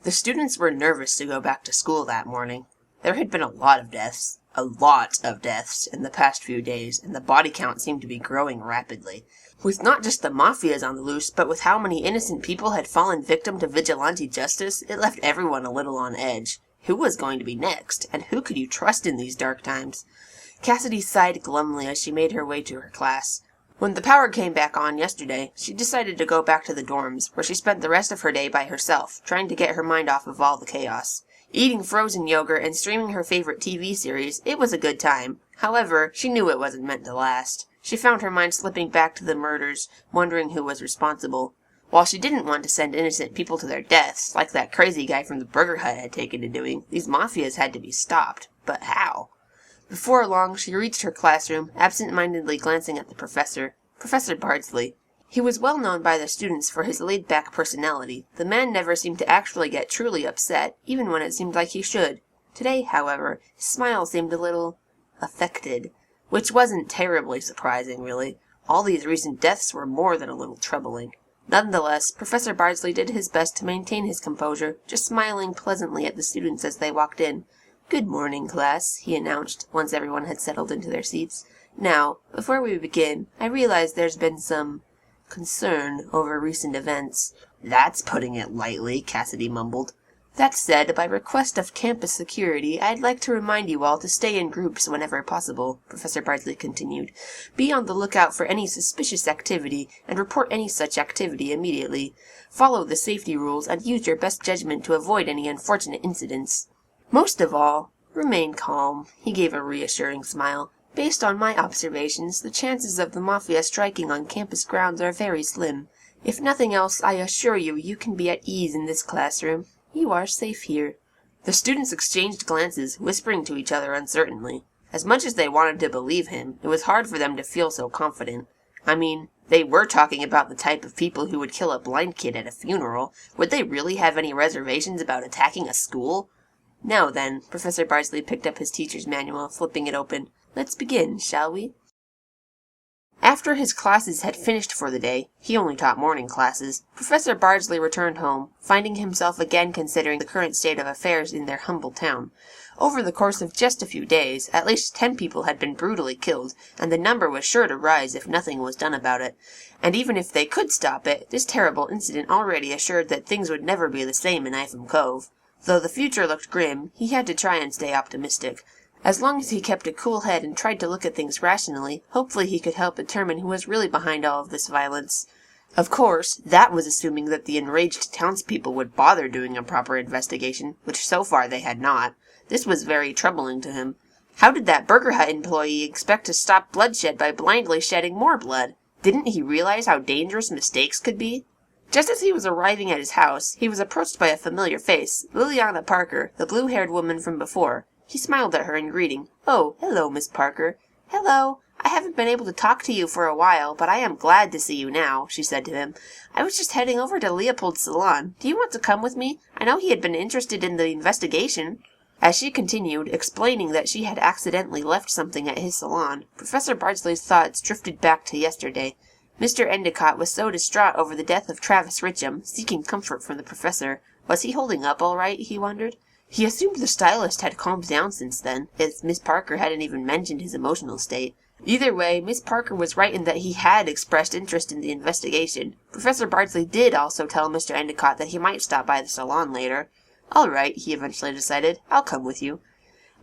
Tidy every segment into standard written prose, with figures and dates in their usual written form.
The students were nervous to go back to school that morning. There had been a lot of deaths in the past few days, and the body count seemed to be growing rapidly. With not just the Mafias on the loose, but with how many innocent people had fallen victim to vigilante justice, it left everyone a little on edge. Who was going to be next, and who could you trust in these dark times? Cassidy sighed glumly as she made her way to her class. When the power came back on yesterday, she decided to go back to the dorms, where she spent the rest of her day by herself, trying to get her mind off of all the chaos. Eating frozen yogurt and streaming her favorite TV series, it was a good time. However, she knew it wasn't meant to last. She found her mind slipping back to the murders, wondering who was responsible. While she didn't want to send innocent people to their deaths, like that crazy guy from the Burger Hut had taken to doing, these Mafias had to be stopped. But how? Before long, she reached her classroom, absent-mindedly glancing at the professor, Professor Bardsley. He was well known by the students for his laid-back personality. The man never seemed to actually get truly upset, even when it seemed like he should. Today, however, his smile seemed a little affected, which wasn't terribly surprising, really. All these recent deaths were more than a little troubling. Nonetheless, Professor Bardsley did his best to maintain his composure, just smiling pleasantly at the students as they walked in. "Good morning, class," he announced, once everyone had settled into their seats. "Now, before we begin, I realize there's been some concern over recent events." "That's putting it lightly," Cassidy mumbled. "That said, by request of campus security, I'd like to remind you all to stay in groups whenever possible," Professor Bardsley continued. "Be on the lookout for any suspicious activity, and report any such activity immediately. Follow the safety rules, and use your best judgment to avoid any unfortunate incidents. Most of all, remain calm." He gave a reassuring smile. "Based on my observations, the chances of the Mafia striking on campus grounds are very slim. If nothing else, I assure you, you can be at ease in this classroom. You are safe here." The students exchanged glances, whispering to each other uncertainly. As much as they wanted to believe him, it was hard for them to feel so confident. I mean, they were talking about the type of people who would kill a blind kid at a funeral. Would they really have any reservations about attacking a school? "Now then," Professor Bardsley picked up his teacher's manual, flipping it open. "Let's begin, shall we?" After his classes had finished for the day, he only taught morning classes, Professor Bardsley returned home, finding himself again considering the current state of affairs in their humble town. Over the course of just a few days, at least 10 people had been brutally killed, and the number was sure to rise if nothing was done about it. And even if they could stop it, this terrible incident already assured that things would never be the same in Ipham Cove. Though the future looked grim, he had to try and stay optimistic. As long as he kept a cool head and tried to look at things rationally, hopefully he could help determine who was really behind all of this violence. Of course, that was assuming that the enraged townspeople would bother doing a proper investigation, which so far they had not. This was very troubling to him. How did that Burger Hut employee expect to stop bloodshed by blindly shedding more blood? Didn't he realize how dangerous mistakes could be? Just as he was arriving at his house, he was approached by a familiar face, Liliana Parker, the blue-haired woman from before. He smiled at her in greeting. "Oh, hello, Miss Parker." "Hello. I haven't been able to talk to you for a while, but I am glad to see you now," she said to him. "I was just heading over to Leopold's salon. Do you want to come with me? I know he had been interested in the investigation." As she continued, explaining that she had accidentally left something at his salon, Professor Bardsley's thoughts drifted back to yesterday. Mr. Endicott was so distraught over the death of Travis Richam, seeking comfort from the professor. Was he holding up all right, he wondered? He assumed the stylist had calmed down since then, as Miss Parker hadn't even mentioned his emotional state. Either way, Miss Parker was right in that he had expressed interest in the investigation. Professor Bardsley did also tell Mr. Endicott that he might stop by the salon later. "All right," he eventually decided. "I'll come with you."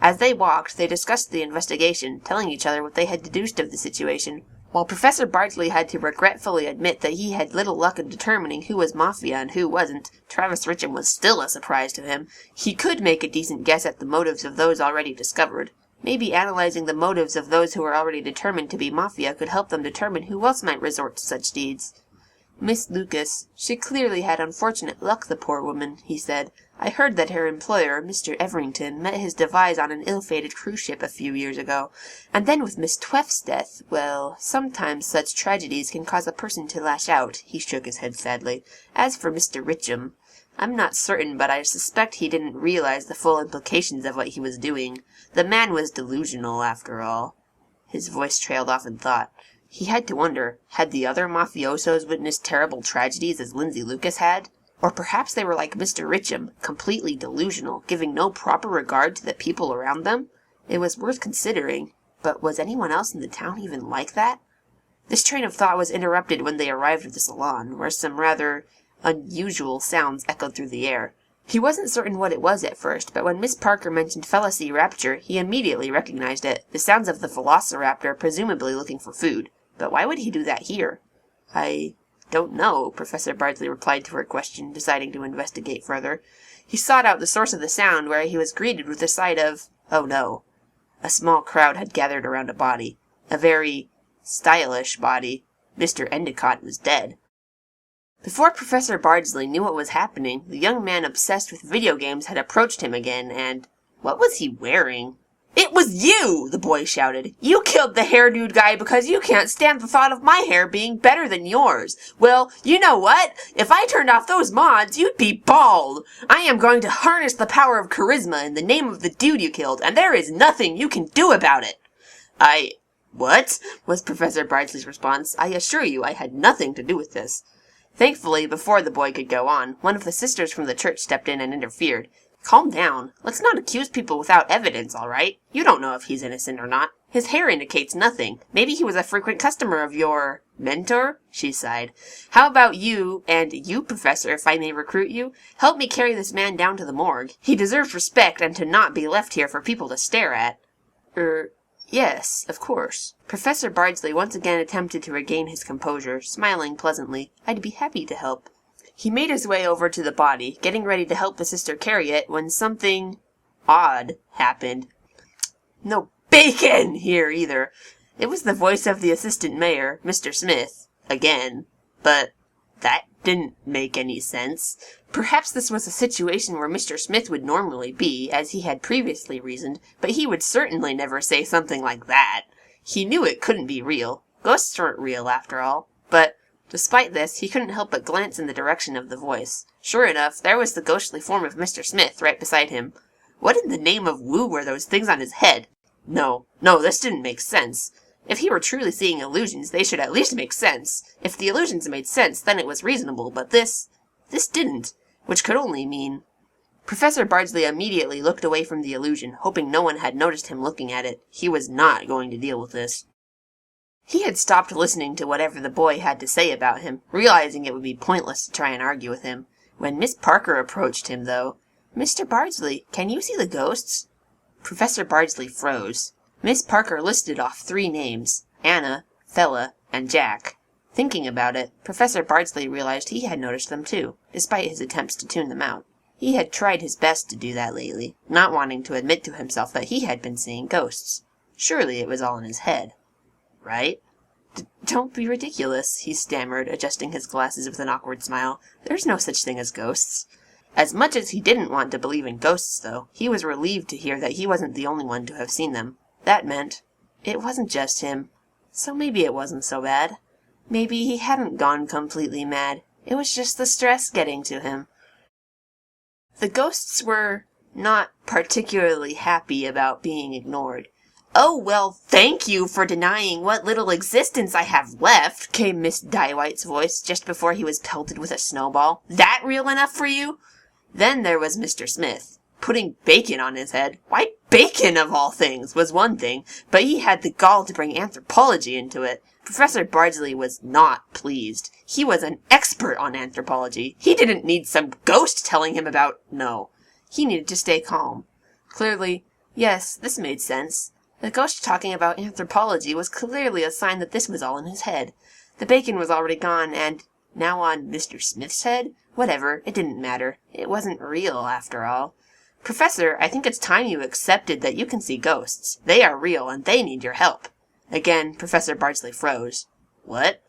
As they walked, they discussed the investigation, telling each other what they had deduced of the situation. While Professor Bardsley had to regretfully admit that he had little luck in determining who was Mafia and who wasn't, Travis Richam was still a surprise to him. He could make a decent guess at the motives of those already discovered. Maybe analyzing the motives of those who were already determined to be Mafia could help them determine who else might resort to such deeds. "Miss Lucas, she clearly had unfortunate luck, the poor woman," he said. "I heard that her employer, Mr. Everington, met his demise on an ill-fated cruise ship a few years ago. And then with Miss TWF's death, well, sometimes such tragedies can cause a person to lash out." He shook his head sadly. "As for Mr. Richam, I'm not certain, but I suspect he didn't realize the full implications of what he was doing. The man was delusional, after all." His voice trailed off in thought. He had to wonder, had the other mafiosos witnessed terrible tragedies as Lindsay Lucas had? Or perhaps they were like Mr. Richam, completely delusional, giving no proper regard to the people around them? It was worth considering, but was anyone else in the town even like that? This train of thought was interrupted when they arrived at the salon, where some rather unusual sounds echoed through the air. He wasn't certain what it was at first, but when Miss Parker mentioned Felicity Rapture, he immediately recognized it, the sounds of the velociraptor presumably looking for food. But why would he do that here? I don't know, Professor Bardsley replied to her question, deciding to investigate further. He sought out the source of the sound, where he was greeted with the sight of, oh no. A small crowd had gathered around a body. A very stylish body. Mr. Endicott was dead. Before Professor Bardsley knew what was happening, the young man obsessed with video games had approached him again, and what was he wearing? It was you! The boy shouted. You killed the hair-dude guy because you can't stand the thought of my hair being better than yours. Well, you know what? If I turned off those mods, you'd be bald. I am going to harness the power of charisma in the name of the dude you killed, and there is nothing you can do about it. What? Was Professor Bardsley's response. I assure you I had nothing to do with this. Thankfully, before the boy could go on, one of the sisters from the church stepped in and interfered. Calm down. Let's not accuse people without evidence, all right? You don't know if he's innocent or not. His hair indicates nothing. Maybe he was a frequent customer of your mentor? She sighed. How about you, and you, Professor, if I may recruit you? Help me carry this man down to the morgue. He deserves respect and to not be left here for people to stare at. Yes, of course. Professor Bardsley once again attempted to regain his composure, smiling pleasantly. I'd be happy to help. He made his way over to the body, getting ready to help the sister carry it, when something odd happened. No bacon here, either. It was the voice of the assistant mayor, Mr. Smith, again. But that didn't make any sense. Perhaps this was a situation where Mr. Smith would normally be, as he had previously reasoned, but he would certainly never say something like that. He knew it couldn't be real. Ghosts weren't real, after all. But despite this, he couldn't help but glance in the direction of the voice. Sure enough, there was the ghostly form of Mr. Smith right beside him. What in the name of Woo were those things on his head? No, this didn't make sense. If he were truly seeing illusions, they should at least make sense. If the illusions made sense, then it was reasonable, but this didn't, which could only mean... Professor Bardsley immediately looked away from the illusion, hoping no one had noticed him looking at it. He was not going to deal with this. He had stopped listening to whatever the boy had to say about him, realizing it would be pointless to try and argue with him. When Miss Parker approached him, though, Mr. Bardsley, can you see the ghosts? Professor Bardsley froze. Miss Parker listed off 3 names, Anna, Fella, and Jack. Thinking about it, Professor Bardsley realized he had noticed them too, despite his attempts to tune them out. He had tried his best to do that lately, not wanting to admit to himself that he had been seeing ghosts. Surely it was all in his head. Right? Don't be ridiculous, he stammered, adjusting his glasses with an awkward smile. There's no such thing as ghosts. As much as he didn't want to believe in ghosts, though, he was relieved to hear that he wasn't the only one to have seen them. That meant it wasn't just him. So maybe it wasn't so bad. Maybe he hadn't gone completely mad. It was just the stress getting to him. The ghosts were not particularly happy about being ignored. Oh, well, thank you for denying what little existence I have left, came Miss Dywhite's voice just before he was pelted with a snowball. That real enough for you? Then there was Mr. Smith. Putting bacon on his head. Why bacon, of all things, was one thing, but he had the gall to bring anthropology into it. Professor Bardsley was not pleased. He was an expert on anthropology. He didn't need some ghost telling him about... No. He needed to stay calm. Clearly, yes, this made sense. The ghost talking about anthropology was clearly a sign that this was all in his head. The bacon was already gone, and now on Mr. Smith's head? Whatever, it didn't matter. It wasn't real, after all. Professor, I think it's time you accepted that you can see ghosts. They are real, and they need your help. Again, Professor Bardsley froze. What?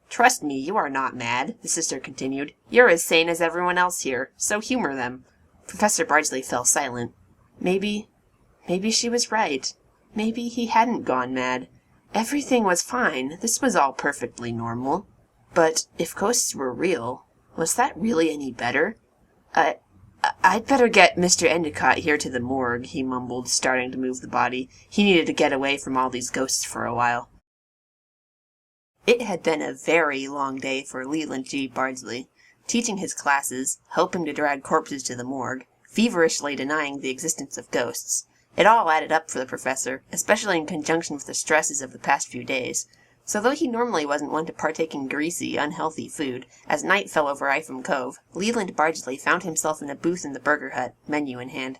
Trust me, you are not mad, the sister continued. You're as sane as everyone else here, so humor them. Professor Bardsley fell silent. Maybe she was right. Maybe he hadn't gone mad. Everything was fine. This was all perfectly normal. But if ghosts were real, was that really any better? I'd better get Mr. Endicott here to the morgue, he mumbled, starting to move the body. He needed to get away from all these ghosts for a while. It had been a very long day for Leland G. Bardsley. teaching his classes, helping to drag corpses to the morgue, feverishly denying the existence of ghosts. It all added up for the professor, especially in conjunction with the stresses of the past few days. So though he normally wasn't one to partake in greasy, unhealthy food, as night fell over Ifam Cove, Leland Bardsley found himself in a booth in the burger hut, menu in hand.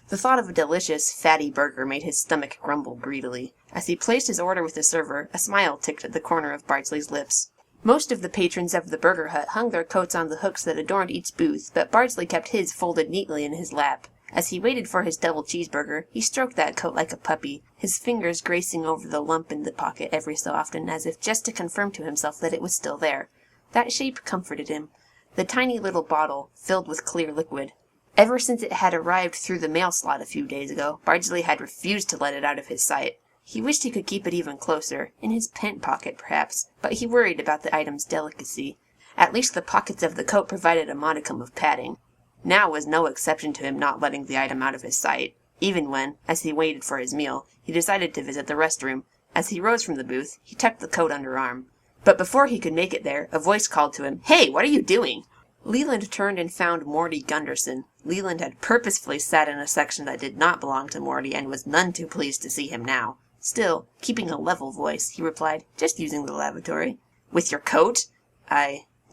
The thought of a delicious, fatty burger made his stomach grumble greedily. As he placed his order with the server, a smile ticked at the corner of Bardsley's lips. Most of the patrons of the burger hut hung their coats on the hooks that adorned each booth, but Bardsley kept his folded neatly in his lap. As he waited for his double cheeseburger, he stroked that coat like a puppy, his fingers gracing over the lump in the pocket every so often, as if just to confirm to himself that it was still there. That shape comforted him. The tiny little bottle, filled with clear liquid. Ever since it had arrived through the mail slot a few days ago, Bardsley had refused to let it out of his sight. He wished he could keep it even closer, in his pant pocket perhaps, but he worried about the item's delicacy. At least the pockets of the coat provided a modicum of padding. Now was no exception to him not letting the item out of his sight, even when, as he waited for his meal, he decided to visit the restroom. As he rose from the booth, he tucked the coat under arm. But before he could make it there, a voice called to him, "Hey, what are you doing?" Leland turned and found Morty Gunderson. Leland had purposefully sat in a section that did not belong to Morty, and was none too pleased to see him now. Still, keeping a level voice, he replied, "Just using the lavatory." "With your coat?"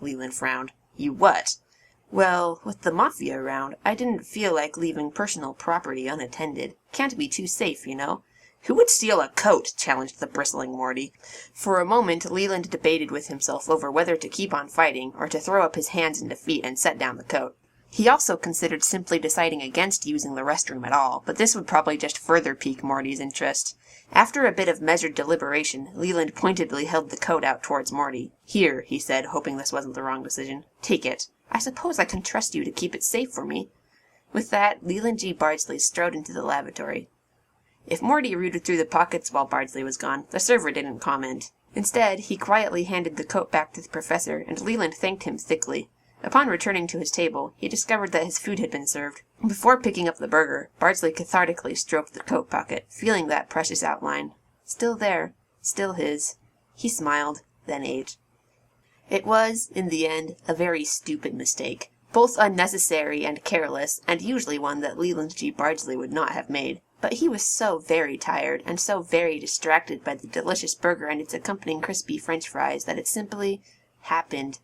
Leland frowned. "You what?" "Well, with the Mafia around, I didn't feel like leaving personal property unattended. Can't be too safe, you know." "Who would steal a coat?" challenged the bristling Morty. For a moment, Leland debated with himself over whether to keep on fighting, or to throw up his hands in defeat and set down the coat. He also considered simply deciding against using the restroom at all, but this would probably just further pique Morty's interest. After a bit of measured deliberation, Leland pointedly held the coat out towards Morty. "Here," he said, hoping this wasn't the wrong decision. "Take it. I suppose I can trust you to keep it safe for me." With that, Leland G. Bardsley strode into the lavatory. If Morty rooted through the pockets while Bardsley was gone, the server didn't comment. Instead, he quietly handed the coat back to the professor, and Leland thanked him thickly. Upon returning to his table, he discovered that his food had been served. Before picking up the burger, Bardsley cathartically stroked the coat pocket, feeling that precious outline. Still there. Still his. He smiled, then ate. It was, in the end, a very stupid mistake. Both unnecessary and careless, and usually one that Leland G. Bardsley would not have made. But he was so very tired, and so very distracted by the delicious burger and its accompanying crispy French fries, that it simply happened.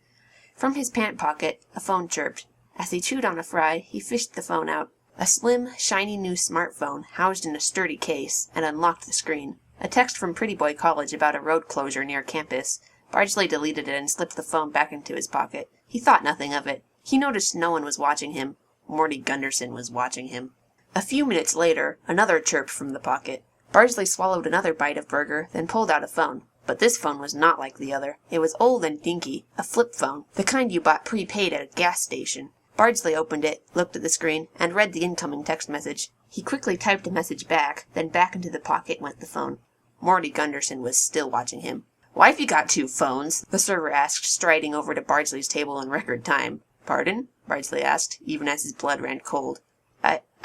From his pant pocket, a phone chirped. As he chewed on a fry, he fished the phone out. A slim, shiny new smartphone, housed in a sturdy case, and unlocked the screen. A text from Pretty Boy College about a road closure near campus. Bardsley deleted it and slipped the phone back into his pocket. He thought nothing of it. He noticed no one was watching him. Morty Gunderson was watching him. A few minutes later, another chirped from the pocket. Bardsley swallowed another bite of burger, then pulled out a phone. But this phone was not like the other. It was old and dinky, a flip phone, the kind you bought prepaid at a gas station. Bardsley opened it, looked at the screen, and read the incoming text message. He quickly typed a message back, then back into the pocket went the phone. Morty Gunderson was still watching him. "Why have you got two phones?" the server asked, striding over to Bardsley's table in record time. "Pardon?" Bardsley asked, even as his blood ran cold.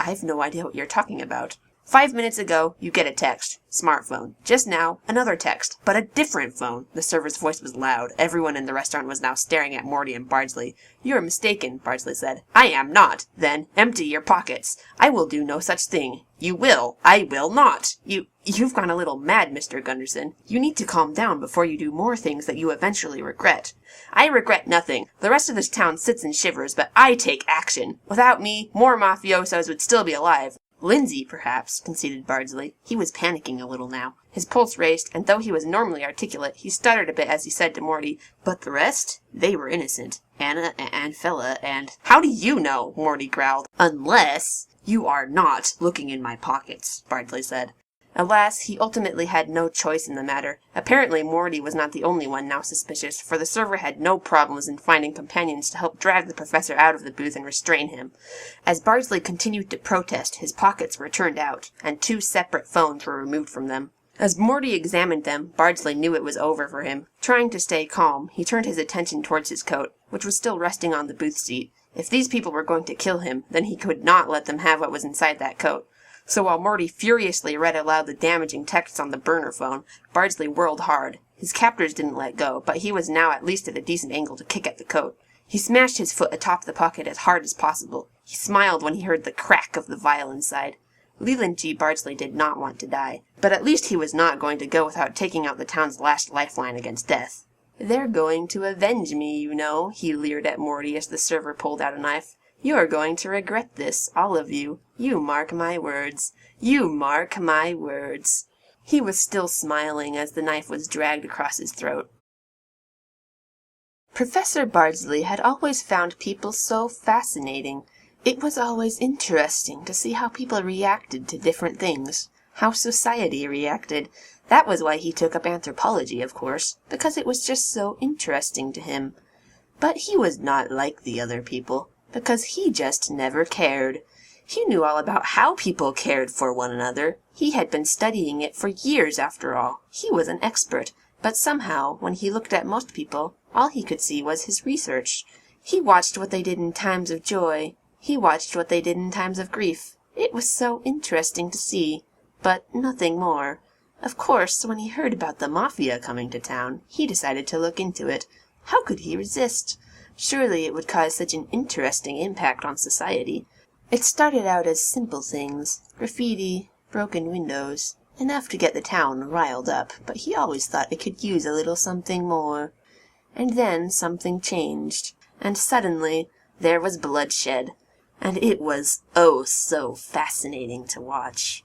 I've no idea what you're talking about." 5 minutes ago, you get a text. Smartphone. Just now, another text. But a different phone." The server's voice was loud. Everyone in the restaurant was now staring at Morty and Bardsley. "You're mistaken," Bardsley said. "I am not." "Then, empty your pockets." "I will do no such thing." "You will." "I will not." You've gone a little mad, Mr. Gunderson. You need to calm down before you do more things that you eventually regret." "I regret nothing. The rest of this town sits and shivers, but I take action. Without me, more mafiosos would still be alive." "Lindsay, perhaps," conceded Bardsley. He was panicking a little now. His pulse raced, and though he was normally articulate, he stuttered a bit as he said to Morty, "But the rest? They were innocent. Anna and Fella and—" "How do you know?" Morty growled. "Unless—" "You are not looking in my pockets," Bardsley said. Alas, he ultimately had no choice in the matter. Apparently Morty was not the only one now suspicious, for the server had no problems in finding companions to help drag the professor out of the booth and restrain him. As Bardsley continued to protest, his pockets were turned out, and 2 separate phones were removed from them. As Morty examined them, Bardsley knew it was over for him. Trying to stay calm, he turned his attention towards his coat, which was still resting on the booth seat. If these people were going to kill him, then he could not let them have what was inside that coat. So while Morty furiously read aloud the damaging texts on the burner phone, Bardsley whirled hard. His captors didn't let go, but he was now at least at a decent angle to kick at the coat. He smashed his foot atop the pocket as hard as possible. He smiled when he heard the crack of the vial inside. Leland G. Bardsley did not want to die, but at least he was not going to go without taking out the town's last lifeline against death. "They're going to avenge me, you know," he leered at Morty as the server pulled out a knife. "You're going to regret this, all of you. You mark my words. You mark my words." He was still smiling as the knife was dragged across his throat. Professor Bardsley had always found people so fascinating. It was always interesting to see how people reacted to different things, how society reacted. That was why he took up anthropology, of course, because it was just so interesting to him. But he was not like the other people, because he just never cared. He knew all about how people cared for one another. He had been studying it for years, after all. He was an expert, but somehow, when he looked at most people, all he could see was his research. He watched what they did in times of joy. He watched what they did in times of grief. It was so interesting to see, but nothing more. Of course, when he heard about the Mafia coming to town, he decided to look into it. How could he resist? Surely it would cause such an interesting impact on society. It started out as simple things, graffiti, broken windows, enough to get the town riled up, but he always thought it could use a little something more. And then something changed, and suddenly there was bloodshed, and it was oh so fascinating to watch.